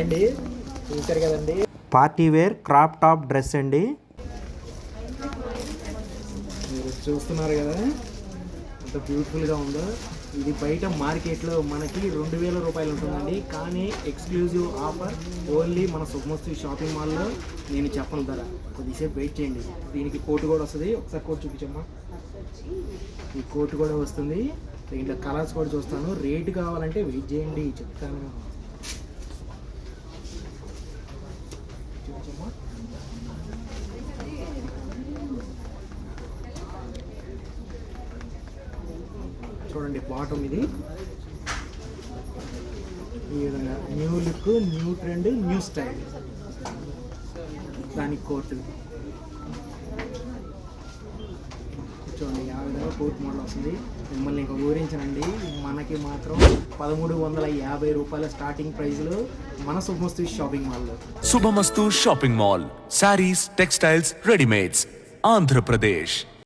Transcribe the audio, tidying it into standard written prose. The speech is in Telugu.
అండి చూసారు కదండి, party wear crop top dress అండి. మీరు చూస్తున్నారు కదా ఎంత బ్యూటిఫుల్గా ఉందో. ఇది బయట మార్కెట్లో మనకి 2000 రూపాయలు ఉంటుందండి, కానీ ఎక్స్క్లూజివ్ ఆఫర్ ఓన్లీ మన శుభమస్తు షాపింగ్ మాల్లో. నేను చెప్పను ధర, కొద్దిసేపు వెయిట్ చేయండి. దీనికి కోట్ కూడా వస్తుంది, ఒకసారి కోట్ చూపించమ్మా. ఈ కోట్ కూడా వస్తుంది, దీంట్లో కలర్స్ కూడా చూస్తాను. రేటు కావాలంటే వెయిట్ చేయండి, చెప్తాను. చూపించమ్మా. చూడండి బాటమ్ ఇది ఈ విధంగా new look, new trend, new style. దానికి కోట్ చూడండి ఆ విధంగా కోట్ మోడల్ వస్తుంది. మిమ్మల్ని ఇంకా ఊరించనండి, మనకి మాత్రం 1350 రూపాయల స్టార్టింగ్ ప్రైస్లో మన శుభమస్తు షాపింగ్ మాల్లో. శుభమస్తు shopping mall, saris, textiles, readymades, Andhra Pradesh.